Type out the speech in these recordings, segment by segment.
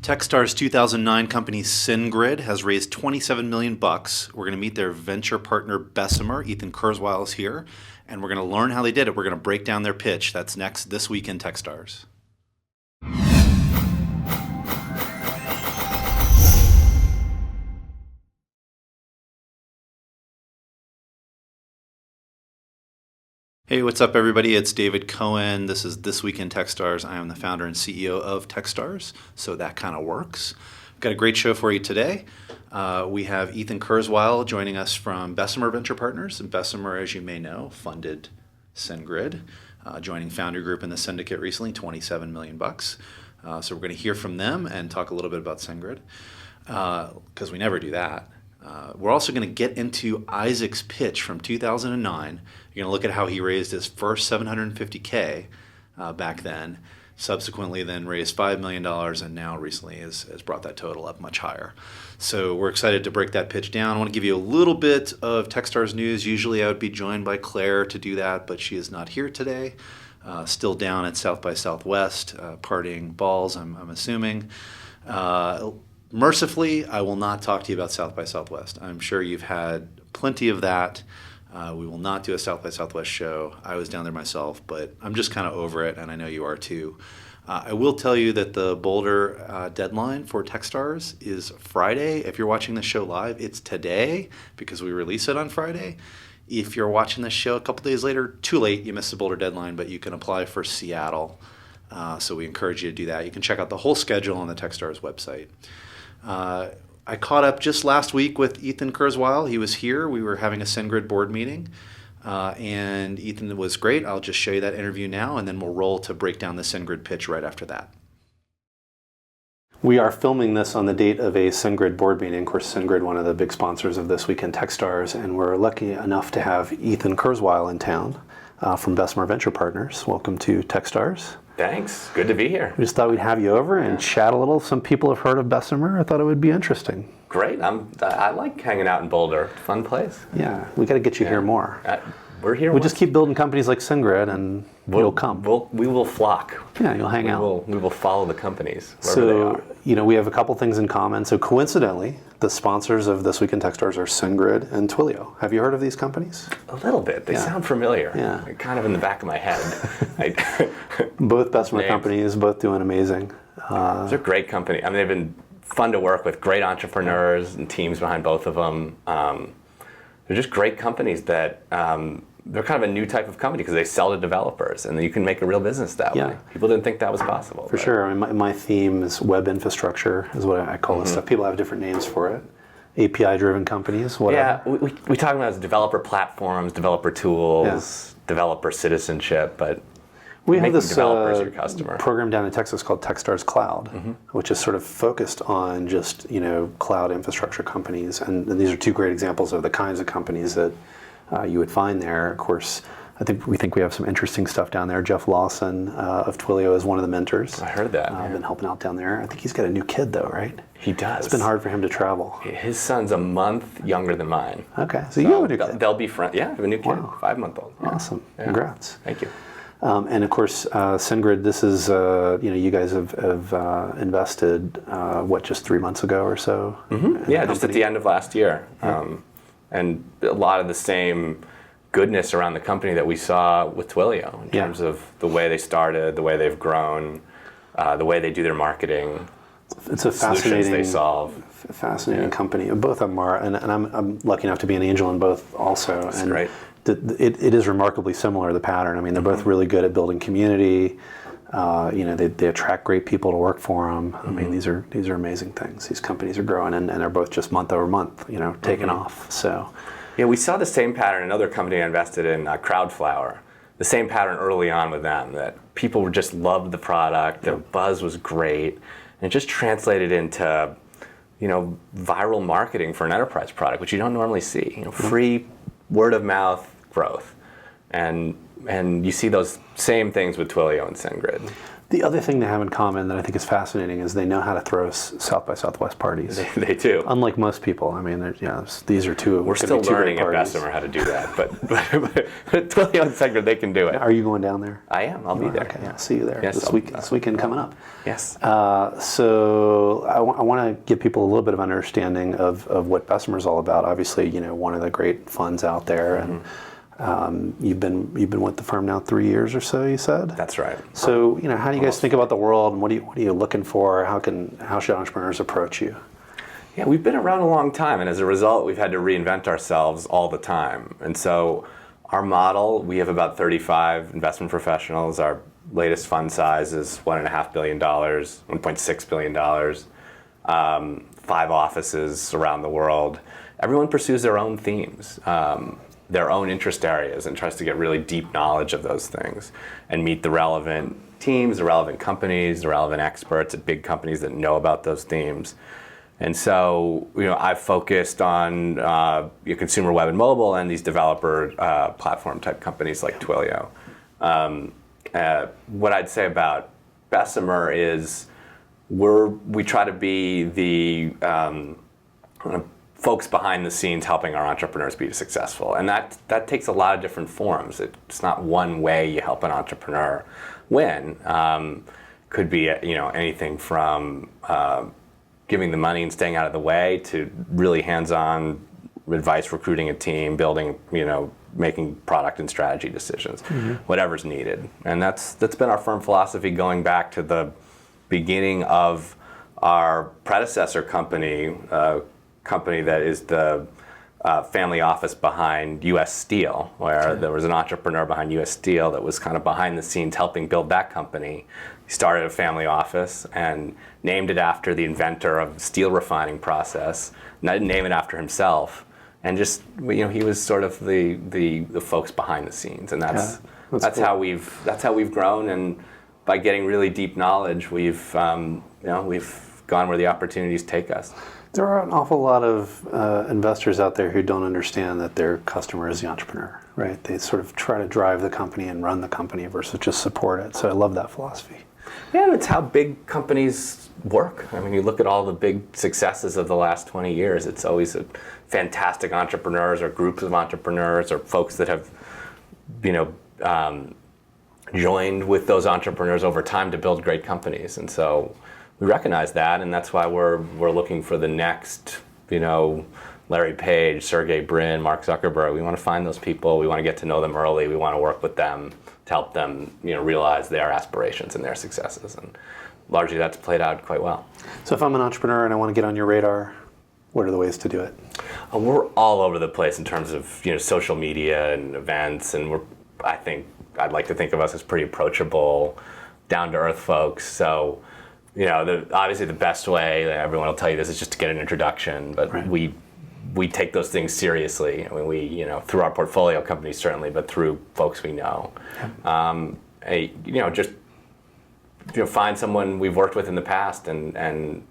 TechStars 2009 company SendGrid has raised $27 million. We're going to meet their venture partner Bessemer. Ethan Kurzweil is here, and we're going to learn how they did it. We're going to break down their pitch. That's next this week in TechStars. Hey, what's up, everybody? It's David Cohen. This is This Week in TechStars. I am the founder and CEO of TechStars, so that kind of works. We've got a great show for you today. We have Ethan Kurzweil joining us from Bessemer Venture Partners. And Bessemer, as you may know, funded SendGrid, joining Founder Group in the syndicate recently, $27 million. So we're going to hear from them and talk a little bit about SendGrid, because we never do that. We're also going to get into Isaac's pitch from 2009. You're going to look at how he raised his first $750K back then, subsequently then raised $5 million, and now recently has brought that total up much higher. So we're excited to break that pitch down. I want to give you a little bit of TechStars news. Usually I would be joined by Clare to do that, but she is not here today. Still down at South by Southwest, partying balls, I'm assuming. Mercifully, I will not talk to you about South by Southwest. I'm sure you've had plenty of that. We will not do a South by Southwest show. I was down there myself, but I'm just kind of over it, and I know you are too. I will tell you that the Boulder deadline for TechStars is Friday. If you're watching the show live, it's today because we release it on Friday. If you're watching this show a couple days later, too late, you missed the Boulder deadline, but you can apply for Seattle. So we encourage you to do that. You can check out the whole schedule on the TechStars website. I caught up just last week with Ethan Kurzweil. He was here. We were having a SendGrid board meeting, and Ethan was great. I'll just show you that interview now, and then we'll roll to break down the SendGrid pitch right after that. We are filming this on the date of a SendGrid board meeting. Of course, SendGrid, one of the big sponsors of This Week in TechStars, and we're lucky enough to have Ethan Kurzweil in town from Bessemer Venture Partners. Welcome to TechStars. Thanks. Good to be here. We just thought we'd have you over and chat a little. Some people have heard of Bessemer. I thought it would be interesting. Great. I like hanging out in Boulder. Fun place. Yeah, we got to get you here more. We're here. We'll just keep building companies like SendGrid, and you'll come. We will flock. Yeah, you'll hang out. We will follow the companies wherever they are. We have a couple things in common. So coincidentally, the sponsors of This Week in TechStars are SendGrid and Twilio. Have you heard of these companies? A little bit. They sound familiar. Yeah. They're kind of in the back of my head. Both Bessemer companies, both doing amazing. They're great company. I mean, they've been fun to work with. Great entrepreneurs and teams behind both of them. They're just great companies that. They're kind of a new type of company because they sell to developers, and you can make a real business that way. People didn't think that was possible. For sure. I mean, my theme is web infrastructure, is what I call this stuff. People have different names for it. API-driven companies, whatever. Yeah, we talk about it as developer platforms, developer tools, developer citizenship, but we have this developers your customer. Program down in Texas called TechStars Cloud, which is sort of focused on just cloud infrastructure companies, and these are two great examples of the kinds of companies that you would find there. Of course, we think we have some interesting stuff down there. Jeff Lawson of Twilio is one of the mentors. I heard that. I've been helping out down there. I think he's got a new kid though, right? He does. It's been hard for him to travel. His son's a month younger than mine. Okay, so you have a new kid. They'll be friends. Yeah, I have a new kid, 5-month-old. Yeah. Awesome, congrats. Thank you. And of course, SendGrid, this is, you guys have invested, just 3 months ago or so? Yeah, just at the end of last year. Yeah. And a lot of the same goodness around the company that we saw with Twilio in terms of the way they started, the way they've grown, the way they do their marketing. It's a fascinating they solve. Fascinating company. Both of them are, and I'm lucky enough to be an angel in both also. That's and great. It is remarkably similar, the pattern. I mean, they're both really good at building community. They attract great people to work for them. I mean, these are amazing things. These companies are growing, and they're both just month over month, taking off. So, yeah, we saw the same pattern. Another company I invested in, Crowdflower. The same pattern early on with them, that people just loved the product. The buzz was great, and it just translated into, viral marketing for an enterprise product, which you don't normally see. Free word of mouth growth, and you see those same things with Twilio and SendGrid. The other thing they have in common that I think is fascinating is they know how to throw South by Southwest parties. They do. Unlike most people. I mean, these are two. We're still learning at Bessemer how to do that, but Twilio and SendGrid, they can do it. Are you going down there? I am. I'll be there. Okay, yeah, see you there Yes, this weekend coming up. Yes. So I want to give people a little bit of understanding of what Bessemer is all about. Obviously, one of the great funds out there, and you've been with the firm now 3 years or so. You said That's right. So how do you guys think about the world, and what are you looking for? How should entrepreneurs approach you? Yeah, we've been around a long time, and as a result, we've had to reinvent ourselves all the time. And so our model, we have about 35 investment professionals. Our latest fund size is $1.5 billion, $1.6 billion, 5 offices around the world. Everyone pursues their own themes, their own interest areas, and tries to get really deep knowledge of those things and meet the relevant teams, the relevant companies, the relevant experts at big companies that know about those themes. And so, I've focused on consumer web and mobile and these developer platform type companies like Twilio. What I'd say about Bessemer is we try to be the folks behind the scenes helping our entrepreneurs be successful. And that takes a lot of different forms. It's not one way you help an entrepreneur win. Could be anything from giving the money and staying out of the way to really hands-on advice, recruiting a team, building, making product and strategy decisions, whatever's needed. And that's been our firm philosophy going back to the beginning of our predecessor company, company that is the family office behind U.S. Steel, where there was an entrepreneur behind U.S. Steel that was kind of behind the scenes helping build that company. He started a family office and named it after the inventor of the steel refining process. And I didn't name it after himself. And just he was sort of the folks behind the scenes, and that's cool. how we've grown. And by getting really deep knowledge, we've gone where the opportunities take us. There are an awful lot of investors out there who don't understand that their customer is the entrepreneur, right? They sort of try to drive the company and run the company versus just support it. So I love that philosophy. Yeah, and it's how big companies work. I mean, you look at all the big successes of the last 20 years, it's always fantastic entrepreneurs or groups of entrepreneurs or folks that have, joined with those entrepreneurs over time to build great companies. And so we recognize that, and that's why we're looking for the next, Larry Page, Sergey Brin, Mark Zuckerberg. We want to find those people. We want to get to know them early. We want to work with them to help them, realize their aspirations and their successes. And largely that's played out quite well. So if I'm an entrepreneur and I want to get on your radar, what are the ways to do it? We're all over the place in terms of social media and events, and I'd like to think of us as pretty approachable, down-to-earth folks. So, obviously the best way, everyone will tell you this, is just to get an introduction, but right. we take those things seriously. I mean, we through our portfolio companies certainly, but through folks we know. Just find someone we've worked with in the past and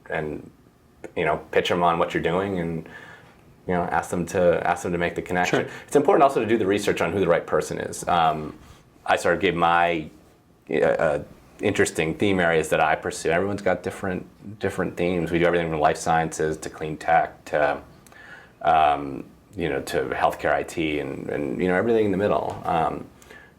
pitch them on what you're doing, and ask them to make the connection. Sure. It's important also to do the research on who the right person is. I sort of gave my interesting theme areas that I pursue. Everyone's got different themes. We do everything from life sciences to clean tech to to healthcare IT and everything in the middle.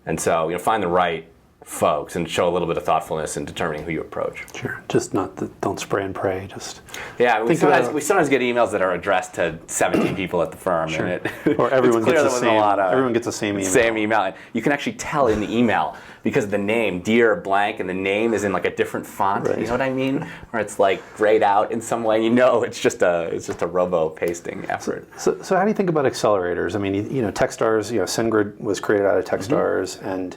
And so find the right folks and show a little bit of thoughtfulness in determining who you approach. Sure, just don't spray and pray. Just we sometimes get emails that are addressed to 17 people at the firm, sure. and or everyone gets the same. Everyone gets the same email. Same email. And you can actually tell in the email because of the name, dear blank, and the name is in like a different font. Right. You know what I mean? Or it's like grayed out in some way. It's just a robo pasting effort. So how do you think about accelerators? I mean, TechStars. SendGrid was created out of TechStars, and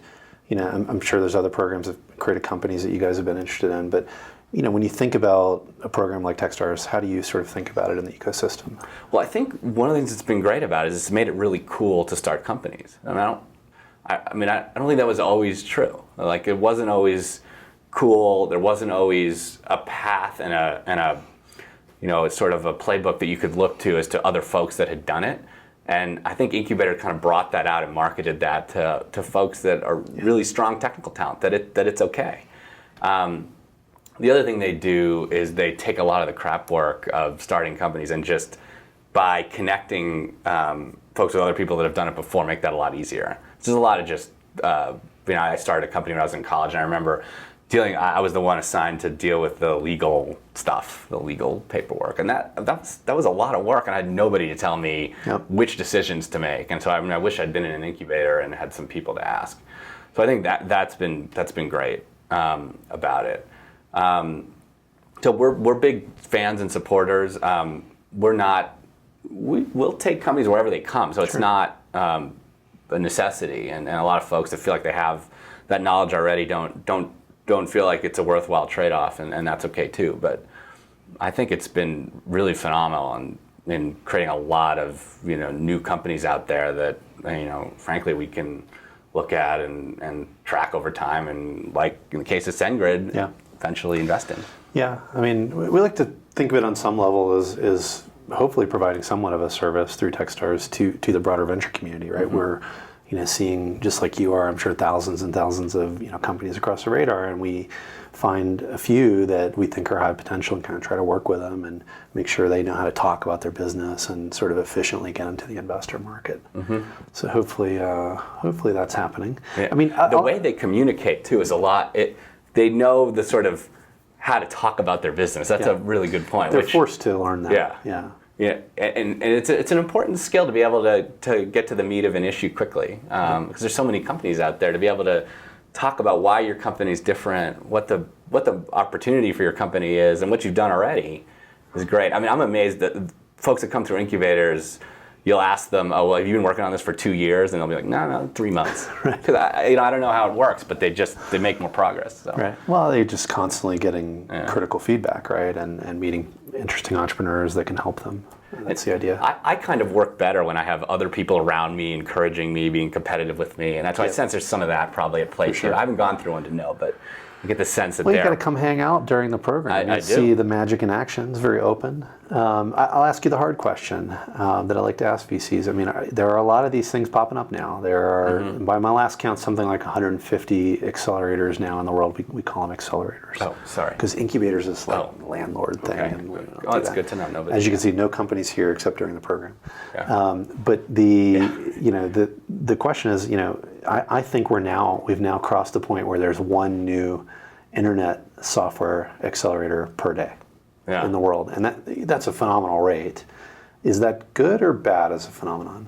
I'm sure there's other programs that created companies that you guys have been interested in, but when you think about a program like TechStars, how do you sort of think about it in the ecosystem? Well, I think one of the things that's been great about it is it's made it really cool to start companies. I don't think that was always true. Like, it wasn't always cool. There wasn't always a path and it's sort of a playbook that you could look to as to other folks that had done it. And I think Incubator kind of brought that out and marketed that to folks that are really strong technical talent, that it's okay. The other thing they do is they take a lot of the crap work of starting companies and just by connecting folks with other people that have done it before, make that a lot easier. There's a lot of just, I started a company when I was in college, and I remember I was the one assigned to deal with the legal stuff, the legal paperwork, and that was a lot of work, and I had nobody to tell me which decisions to make. And so I wish I'd been in an incubator and had some people to ask. So I think that's been great about it. So we're big fans and supporters. We'll take companies wherever they come. So it's not a necessity, and a lot of folks that feel like they have that knowledge already don't feel like it's a worthwhile trade-off, and that's okay too. But I think it's been really phenomenal in creating a lot of new companies out there that frankly we can look at and track over time, and like in the case of SendGrid, eventually invest in. Yeah, I mean, we like to think of it on some level as hopefully providing somewhat of a service through TechStars to the broader venture community, right? Mm-hmm. We're seeing, just like you are, I'm sure, thousands and thousands of companies across the radar, and we find a few that we think are high potential and kind of try to work with them and make sure they know how to talk about their business and sort of efficiently get into the investor market. Mm-hmm. So hopefully that's happening. Yeah. I mean, the way they communicate too is a lot. They know the sort of how to talk about their business. That's a really good point. They're forced to learn that. Yeah, and it's an important skill to be able to get to the meat of an issue quickly, because there's so many companies out there. To be able to talk about why your company is different, what the opportunity for your company is, and what you've done already is great. I mean, I'm amazed that folks that come through incubators, you'll ask them, "Oh, well, have you been working on this for 2 years?" And they'll be like, "No, 3 months." Because I don't know how it works, but they make more progress. So. Right. Well, they're just constantly getting critical feedback, right, and meeting interesting entrepreneurs that can help them. That's the idea. I kind of work better when I have other people around me, encouraging me, being competitive with me, and that's why I sense there's some of that probably at play too. I haven't gone through one to know, but you get the sense that you got to come hang out during the program. I do. See the magic in action. It's very open. I'll ask you the hard question that I like to ask VCs. I mean, there are a lot of these things popping up now. There are, by my last count, something like 150 accelerators now in the world. We call them accelerators. Oh, sorry. Because incubators is like landlord thing. Okay. And That's good to know. As you can see, no companies here except during the program. Yeah. But the question is, I think we've now crossed the point where there's one new internet software accelerator per day in the world, and that's a phenomenal rate. Is that good or bad as a phenomenon?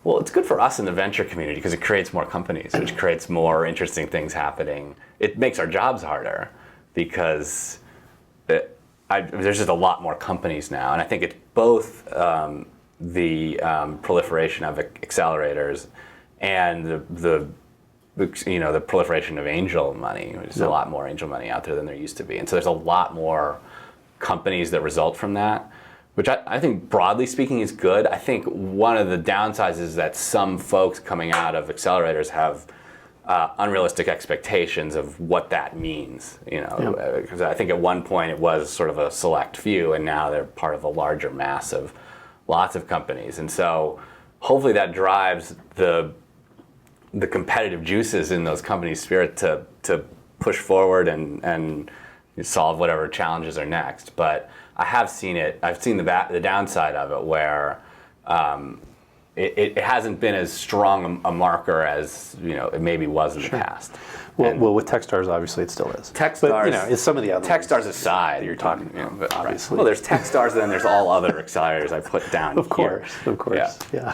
Well, it's good for us in the venture community because it creates more companies, which creates more interesting things happening. It makes our jobs harder because there's just a lot more companies now, and I think it's both the proliferation of accelerators and the proliferation of angel money. There's a lot more angel money out there than there used to be, and so there's a lot more companies that result from that, which I think broadly speaking is good. I think one of the downsides is that some folks coming out of accelerators have unrealistic expectations of what that means. Because I think at one point it was sort of a select few, and now they're part of a larger mass of lots of companies, and so hopefully that drives the competitive juices in those companies' spirit to push forward and solve whatever challenges are next. But I have seen it. I've seen the downside of it, where it hasn't been as strong a marker as it maybe was in the past. Well, with TechStars, obviously, it still is. TechStars, but, it's some of the other TechStars aside that you're talking about, but, obviously. Well, there's TechStars, and then there's all other accelerators I put down. Of course. Yeah.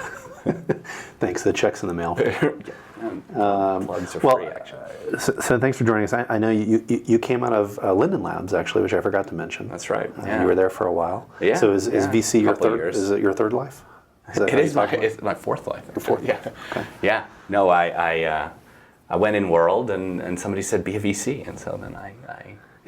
Thanks. The check's in the mail. Plugs are free, actually. So thanks for joining us. I know you came out of Linden Labs, actually, which I forgot to mention. That's right. You were there for a while. Yeah. So is VC your third? Years. Is it your third life? It's my fourth life. Your fourth. Yeah. Okay. Yeah. No, I went in World, and somebody said be a VC, and so then I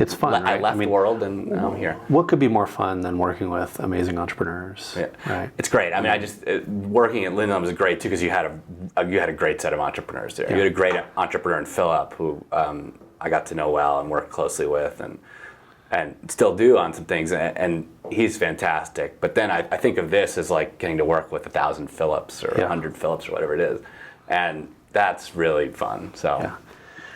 It's fun, right? I left World, and now I'm here. What could be more fun than working with amazing entrepreneurs? Yeah. Right. It's great. I mean, I just working at Linden was great too because you had a great set of entrepreneurs there. Yeah. You had a great entrepreneur in Philip who I got to know well and work closely with, and still do on some things, and he's fantastic. But then I think of this as like getting to work with 1,000 Philips or 100 Philips or whatever it is, and that's really fun. So. Yeah.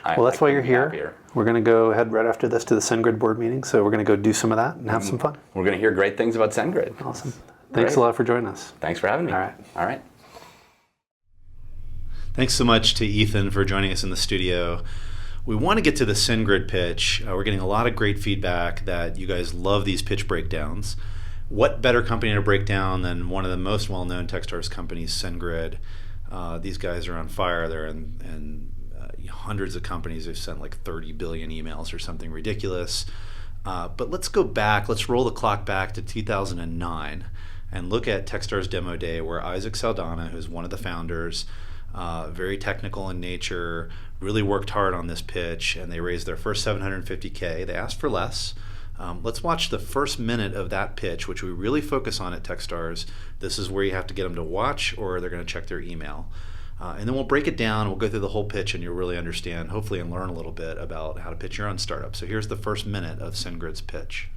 Well, that's why you're couldn't be here. happier. We're going to go ahead right after this to the SendGrid board meeting, so we're going to go do some of that and have some fun. We're going to hear great things about SendGrid. Awesome. Thanks Great. a lot for joining us. Thanks for having me. All right. All right. Thanks so much to Ethan for joining us in the studio. We want to get to the SendGrid pitch. We're getting a lot of great feedback that you guys love these pitch breakdowns. What better company to break down than one of the most well-known TechStars companies, SendGrid? These guys are on fire. They're in hundreds of companies. They've sent like 30 billion emails or something ridiculous. But let's go back. Let's roll the clock back to 2009 and look at TechStars Demo Day, where Isaac Saldana, who's one of the founders, very technical in nature, really worked hard on this pitch, and they raised their first $750K. They asked for less. Let's watch the first minute of that pitch, which we really focus on at TechStars. This is where you have to get them to watch, or they're going to check their email. And then we'll break it down. We'll go through the whole pitch, and you'll really understand, hopefully, and learn a little bit about how to pitch your own startup. So here's the first minute of SendGrid's pitch.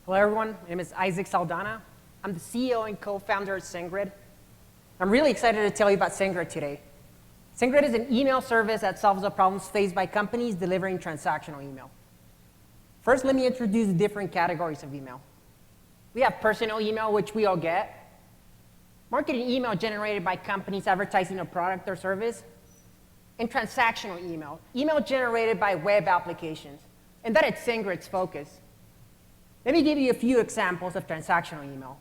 Hello, everyone. My name is Isaac Saldana. I'm the CEO and co-founder of SendGrid. I'm really excited to tell you about SendGrid today. SendGrid is an email service that solves the problems faced by companies delivering transactional email. First, let me introduce the different categories of email. We have personal email, which we all get. Marketing email generated by companies advertising a product or service. And transactional email, email generated by web applications. And that is SendGrid's focus. Let me give you a few examples of transactional email.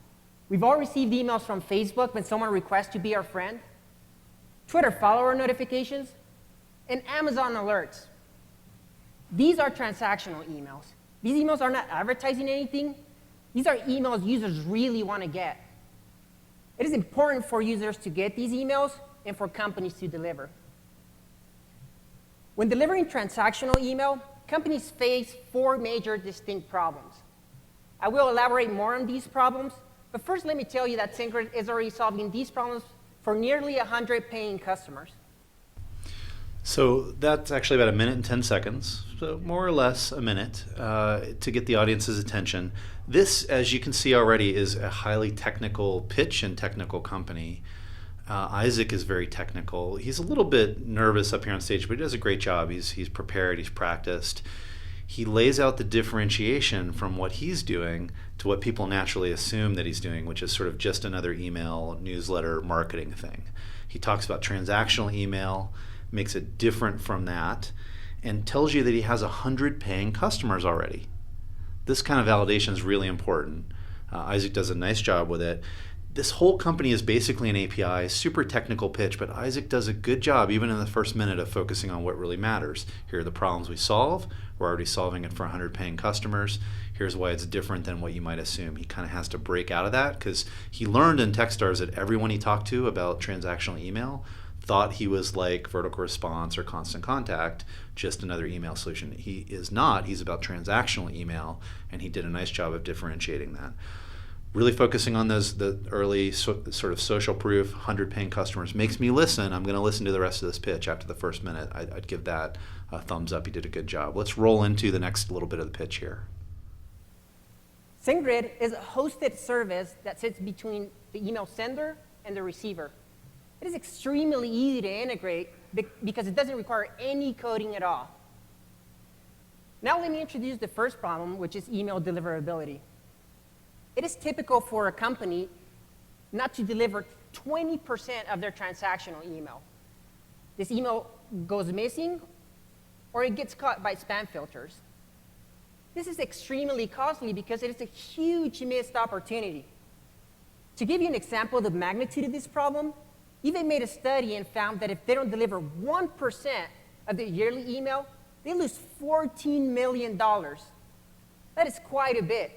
We've all received emails from Facebook when someone requests to be our friend, Twitter follower notifications, and Amazon alerts. These are transactional emails. These emails are not advertising anything. These are emails users really want to get. It is important for users to get these emails and for companies to deliver. When delivering transactional email, companies face 4 major distinct problems. I will elaborate more on these problems, but first let me tell you that SendGrid is already solving these problems for nearly 100 paying customers. So that's actually about 1 minute and 10 seconds, so more or less a minute to get the audience's attention. This, as you can see already, is a highly technical pitch and technical company. Isaac is very technical. He's a little bit nervous up here on stage, but he does a great job. He's prepared, he's practiced. He lays out the differentiation from what he's doing to what people naturally assume that he's doing, which is sort of just another email, newsletter, marketing thing. He talks about transactional email, makes it different from that, and tells you that he has 100 paying customers already. This kind of validation is really important. Isaac does a nice job with it. This whole company is basically an API, super technical pitch, but Isaac does a good job, even in the first minute, of focusing on what really matters. Here are the problems we solve. We're already solving it for 100 paying customers. Here's why it's different than what you might assume. He kind of has to break out of that because he learned in TechStars that everyone he talked to about transactional email thought he was like vertical response or constant contact, just another email solution. He is not. He's about transactional email, and he did a nice job of differentiating that. Really focusing on the early sort of social proof, 100 paying customers makes me listen. I'm going to listen to the rest of this pitch after the first minute. I'd give that a thumbs up. He did a good job. Let's roll into the next little bit of the pitch here. SendGrid is a hosted service that sits between the email sender and the receiver. It is extremely easy to integrate because it doesn't require any coding at all. Now let me introduce the first problem, which is email deliverability. It is typical for a company not to deliver 20% of their transactional email. This email goes missing, or it gets caught by spam filters. This is extremely costly because it is a huge missed opportunity. To give you an example of the magnitude of this problem, eBay made a study and found that if they don't deliver 1% of their yearly email, they lose $14 million. That is quite a bit.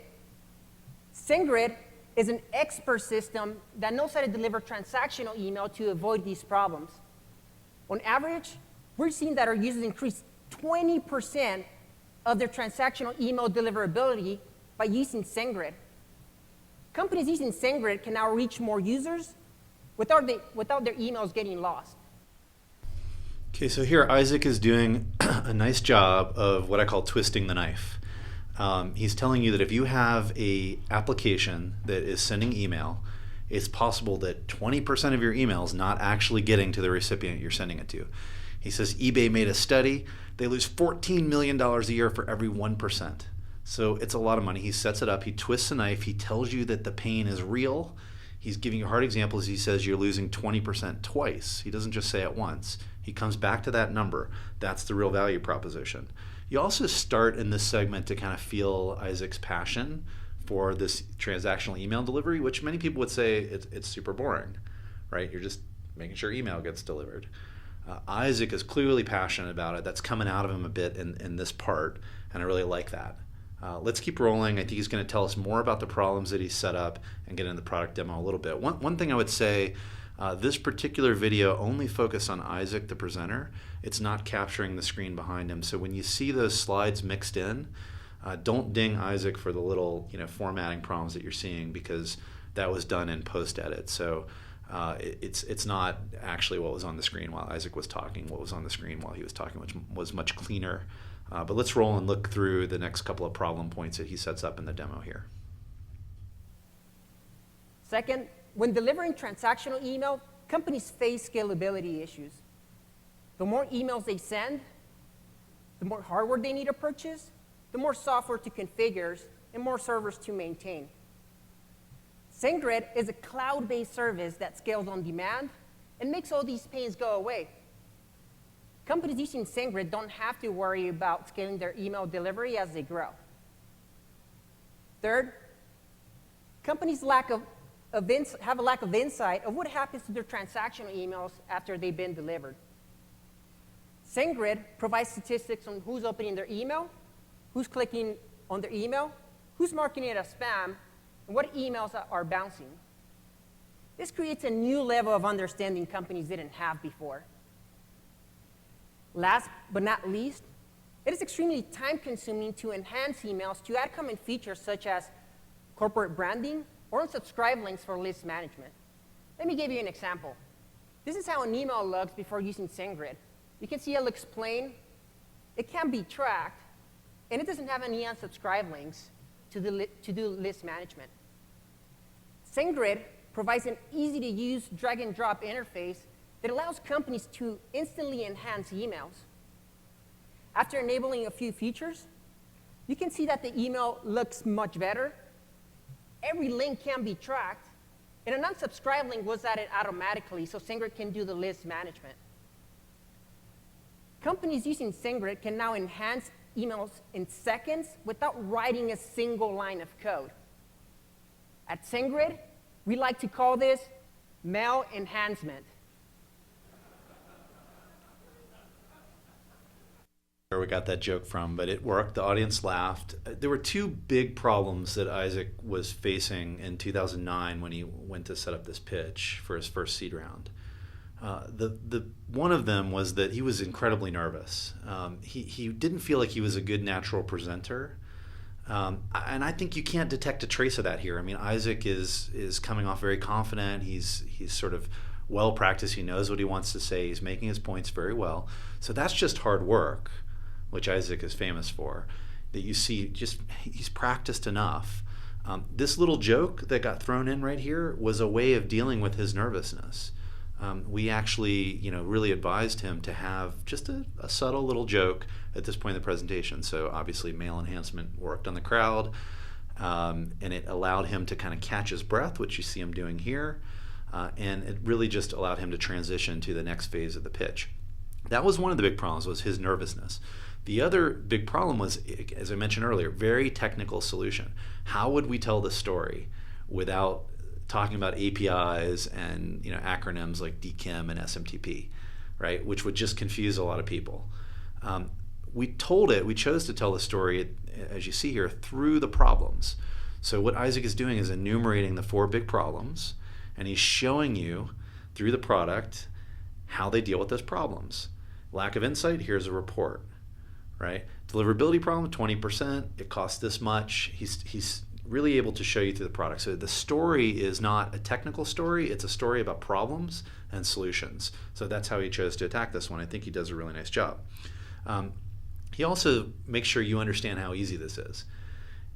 SendGrid is an expert system that knows how to deliver transactional email to avoid these problems. On average, we're seeing that our users increase 20% of their transactional email deliverability by using SendGrid. Companies using SendGrid can now reach more users without their emails getting lost. Okay, so here Isaac is doing a nice job of what I call twisting the knife. He's telling you that if you have a application that is sending email it's possible that 20% of your email is not actually getting to the recipient you're sending it to. He says eBay made a study. They lose $14 million a year for every 1%. So it's a lot of money. He sets it up. He twists the knife. He tells you that the pain is real. He's giving you hard examples. He says you're losing 20% twice. He doesn't just say it once. He comes back to that number. That's the real value proposition. You also start in this segment to kind of feel Isaac's passion for this transactional email delivery, which many people would say it's super boring, right? You're just making sure email gets delivered. Isaac is clearly passionate about it. That's coming out of him a bit in this part, and I really like that. Let's keep rolling. I think he's going to tell us more about the problems that he set up and get into the product demo a little bit. One thing I would say, this particular video only focused on Isaac, the presenter. It's not capturing the screen behind him. So when you see those slides mixed in, don't ding Isaac for the little formatting problems that you're seeing, because that was done in post-edit. So it's not actually what was on the screen while Isaac was talking. What was on the screen while he was talking, which was much cleaner. But let's roll and look through the next couple of problem points that he sets up in the demo here. Second, when delivering transactional email, companies face scalability issues. The more emails they send, the more hardware they need to purchase, the more software to configure, and more servers to maintain. SendGrid is a cloud-based service that scales on demand and makes all these pains go away. Companies using SendGrid don't have to worry about scaling their email delivery as they grow. Third, companies have a lack of insight of what happens to their transactional emails after they've been delivered. SendGrid provides statistics on who's opening their email, who's clicking on their email, who's marking it as spam, and what emails are bouncing. This creates a new level of understanding companies didn't have before. Last but not least, it is extremely time-consuming to enhance emails to add common features such as corporate branding or unsubscribe links for list management. Let me give you an example. This is how an email looks before using SendGrid. You can see it looks plain, it can be tracked, and it doesn't have any unsubscribe links to do list management. SendGrid provides an easy-to-use drag-and-drop interface that allows companies to instantly enhance emails. After enabling a few features, you can see that the email looks much better. Every link can be tracked, and an unsubscribe link was added automatically so SendGrid can do the list management. Companies using SendGrid can now enhance emails in seconds without writing a single line of code. At SendGrid, we like to call this mail enhancement. Where we got that joke from, but it worked. The audience laughed. There were two big problems that Isaac was facing in 2009 when he went to set up this pitch for his first seed round. The one of them was that he was incredibly nervous. He didn't feel like he was a good natural presenter. And I think you can't detect a trace of that here. I mean, Isaac is coming off very confident. He's sort of well practiced. He knows what he wants to say. He's making his points very well. So that's just hard work, which Isaac is famous for, that you see just he's practiced enough. This little joke that got thrown in right here was a way of dealing with his nervousness. We actually, really advised him to have just a subtle little joke at this point in the presentation. So obviously mail enhancement worked on the crowd, and it allowed him to kind of catch his breath, which you see him doing here, and it really just allowed him to transition to the next phase of the pitch. That was one of the big problems, was his nervousness. The other big problem was, as I mentioned earlier, very technical solution. How would we tell the story without talking about APIs and acronyms like DKIM and SMTP, right? Which would just confuse a lot of people. We chose to tell the story, as you see here, through the problems. So what Isaac is doing is enumerating the 4 big problems, and he's showing you through the product how they deal with those problems. Lack of insight, here's a report, right? Deliverability problem, 20%, it costs this much. He's really able to show you through the product. So the story is not a technical story, it's a story about problems and solutions. So that's how he chose to attack this one. I think he does a really nice job. He also makes sure you understand how easy this is.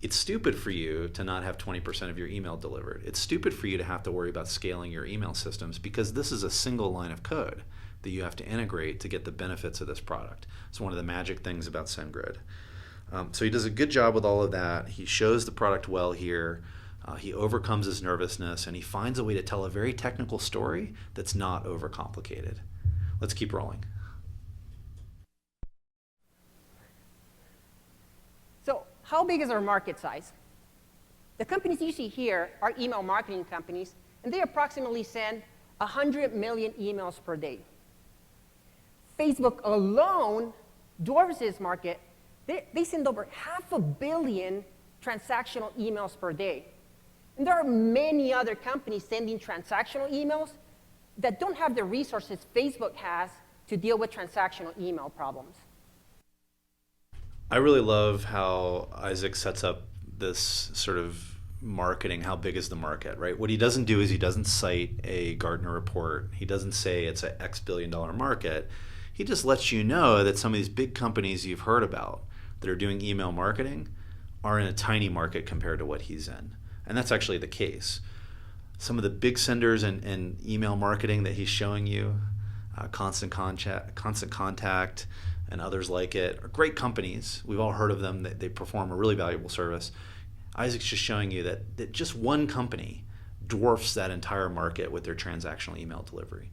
It's stupid for you to not have 20% of your email delivered. It's stupid for you to have to worry about scaling your email systems because this is a single line of code that you have to integrate to get the benefits of this product. It's one of the magic things about SendGrid. So he does a good job with all of that. He shows the product well here. He overcomes his nervousness, and he finds a way to tell a very technical story that's not overcomplicated. Let's keep rolling. So how big is our market size? The companies you see here are email marketing companies, and they approximately send 100 million emails per day. Facebook alone dwarfs this market. They send over 500 million transactional emails per day. And there are many other companies sending transactional emails that don't have the resources Facebook has to deal with transactional email problems. I really love how Isaac sets up this sort of marketing, how big is the market, right? What he doesn't do is he doesn't cite a Gartner report. He doesn't say it's an X billion-dollar market. He just lets you know that some of these big companies you've heard about that are doing email marketing are in a tiny market compared to what he's in. And that's actually the case. Some of the big senders in email marketing that he's showing you, Constant Contact, and others like it, are great companies. We've all heard of them. They perform a really valuable service. Isaac's just showing you that just one company dwarfs that entire market with their transactional email delivery.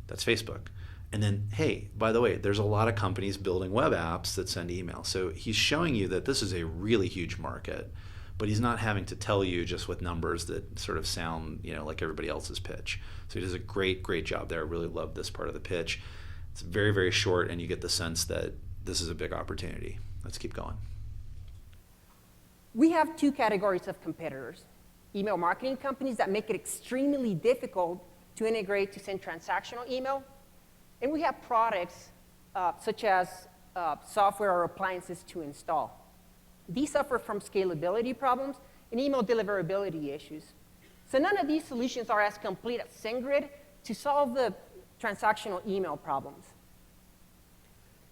That's Facebook. And then, hey, by the way, there's a lot of companies building web apps that send email. So he's showing you that this is a really huge market, but he's not having to tell you just with numbers that sort of sound, like everybody else's pitch. So he does a great, great job there. I really love this part of the pitch. It's very, very short, and you get the sense that this is a big opportunity. Let's keep going. We have two categories of competitors: email marketing companies that make it extremely difficult to integrate to send transactional email, and we have products such as software or appliances to install. These suffer from scalability problems and email deliverability issues. So none of these solutions are as complete as SendGrid to solve the transactional email problems.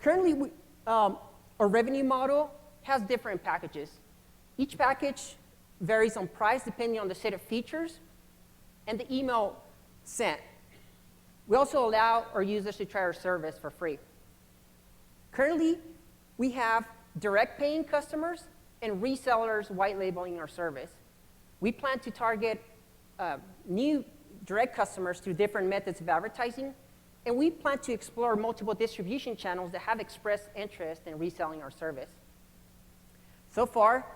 Currently, our revenue model has different packages. Each package varies on price depending on the set of features and the email sent. We also allow our users to try our service for free. Currently, we have direct paying customers and resellers white labeling our service. We plan to target new direct customers through different methods of advertising, and we plan to explore multiple distribution channels that have expressed interest in reselling our service. So far,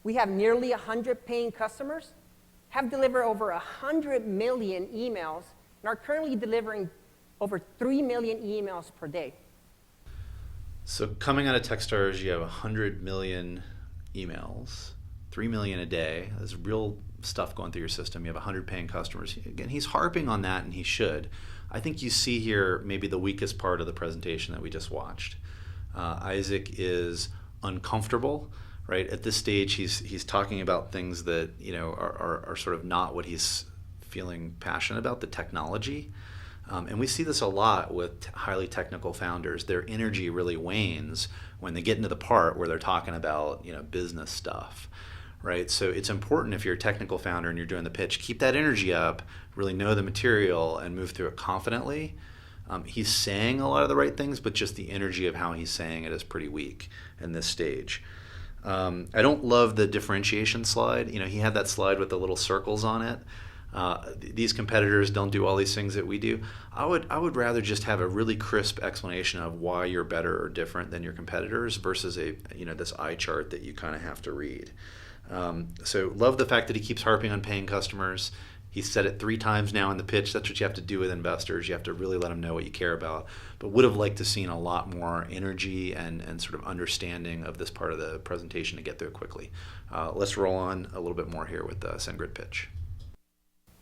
we have nearly 100 paying customers, have delivered over 100 million emails, and are currently delivering over 3 million emails per day. So coming out of TechStars, you have 100 million emails, 3 million a day. There's real stuff going through your system. You have 100 paying customers. Again, he's harping on that, and he should. I think you see here maybe the weakest part of the presentation that we just watched. Isaac is uncomfortable, right? At this stage, he's talking about things that are sort of not what he's feeling passionate about, the technology. And we see this a lot with highly technical founders. Their energy really wanes when they get into the part where they're talking about business stuff, right? So it's important if you're a technical founder and you're doing the pitch, keep that energy up, really know the material, and move through it confidently. He's saying a lot of the right things, but just the energy of how he's saying it is pretty weak in this stage. I don't love the differentiation slide. He had that slide with the little circles on it. These competitors don't do all these things that we do. I would rather just have a really crisp explanation of why you're better or different than your competitors versus this eye chart that you kind of have to read. So love the fact that he keeps harping on paying customers. He said it 3 times now in the pitch. That's what you have to do with investors. You have to really let them know what you care about. But would have liked to seen a lot more energy and sort of understanding of this part of the presentation to get through it quickly. Let's roll on a little bit more here with the SendGrid pitch.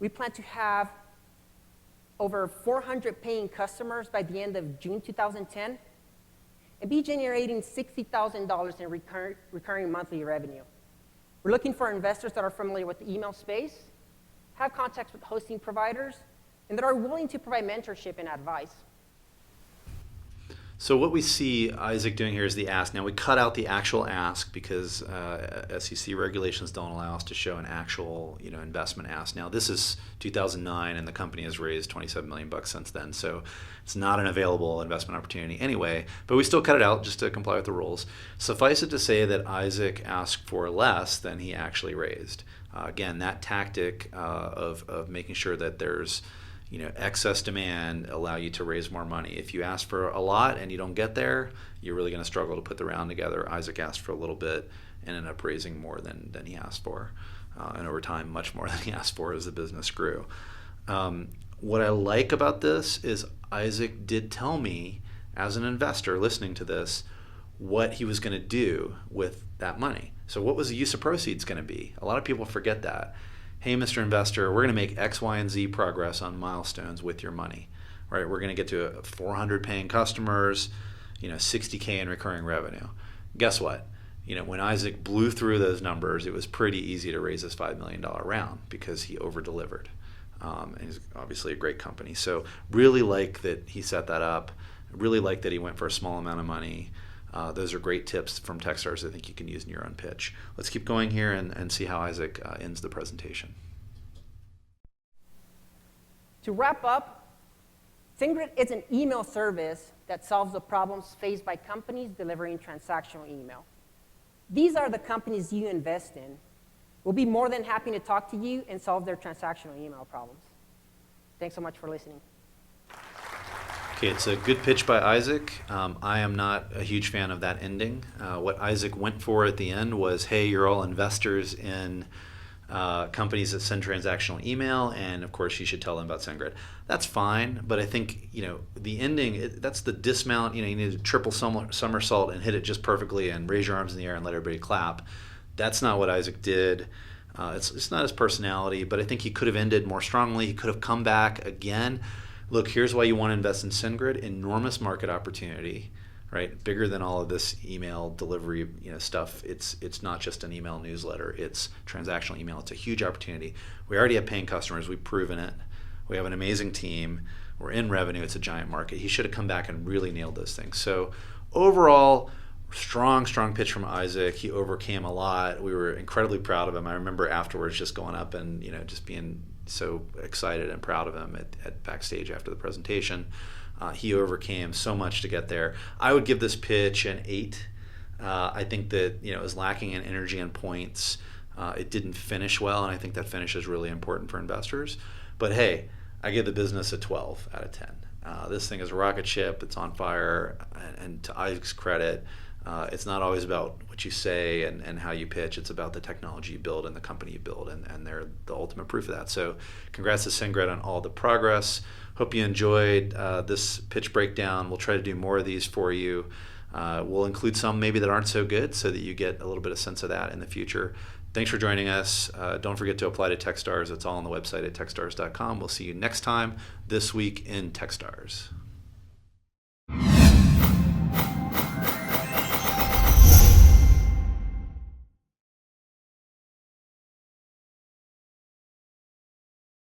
We plan to have over 400 paying customers by the end of June 2010 and be generating $60,000 in recurring monthly revenue. We're looking for investors that are familiar with the email space, have contacts with hosting providers, and that are willing to provide mentorship and advice. So what we see Isaac doing here is the ask. Now we cut out the actual ask because SEC regulations don't allow us to show an actual investment ask. Now this is 2009 and the company has raised $27 million since then. So it's not an available investment opportunity anyway, but we still cut it out just to comply with the rules. Suffice it to say that Isaac asked for less than he actually raised. Again, that tactic of making sure that there's excess demand allow you to raise more money. If you ask for a lot and you don't get there, you're really going to struggle to put the round together. Isaac asked for a little bit and ended up raising more than he asked for. And over time, much more than he asked for as the business grew. What I like about this is Isaac did tell me, as an investor listening to this, what he was going to do with that money. So what was the use of proceeds going to be? A lot of people forget that. Hey, Mr. Investor, we're going to make X, Y, and Z progress on milestones with your money, right? We're going to get to 400 paying customers, 60K in recurring revenue. Guess what? When Isaac blew through those numbers, it was pretty easy to raise this $5 million round because he over-delivered. And he's obviously a great company. So really like that he set that up. Really like that he went for a small amount of money. Those are great tips from TechStars I think you can use in your own pitch. Let's keep going here and see how Isaac ends the presentation. To wrap up, SendGrid is an email service that solves the problems faced by companies delivering transactional email. These are the companies you invest in. We'll be more than happy to talk to you and solve their transactional email problems. Thanks so much for listening. Okay, it's a good pitch by Isaac. I am not a huge fan of that ending. What Isaac went for at the end was, hey, you're all investors in companies that send transactional email, and of course you should tell them about SendGrid. That's fine, but I think the ending, that's the dismount. You need to triple somersault and hit it just perfectly and raise your arms in the air and let everybody clap. That's not what Isaac did. It's not his personality, but I think he could have ended more strongly. He could have come back again. Look, here's why you want to invest in SendGrid. Enormous market opportunity, right? Bigger than all of this email delivery stuff. It's not just an email newsletter. It's transactional email. It's a huge opportunity. We already have paying customers. We've proven it. We have an amazing team. We're in revenue. It's a giant market. He should have come back and really nailed those things. So overall, strong pitch from Isaac. He overcame a lot. We were incredibly proud of him. I remember afterwards just going up and just being so excited and proud of him at backstage after the presentation. He overcame so much to get there. I would give this pitch an 8. I think that it was lacking in energy and points. It didn't finish well, and I think that finish is really important for investors. But hey, I give the business a 12 out of 10. This thing is a rocket ship. It's on fire, and to Isaac's credit, it's not always about what you say and how you pitch. It's about the technology you build and the company you build, and they're the ultimate proof of that. So congrats to SendGrid on all the progress. Hope you enjoyed this pitch breakdown. We'll try to do more of these for you. We'll include some maybe that aren't so good so that you get a little bit of sense of that in the future. Thanks for joining us. Don't forget to apply to TechStars. It's all on the website at techstars.com. We'll see you next time this week in TechStars.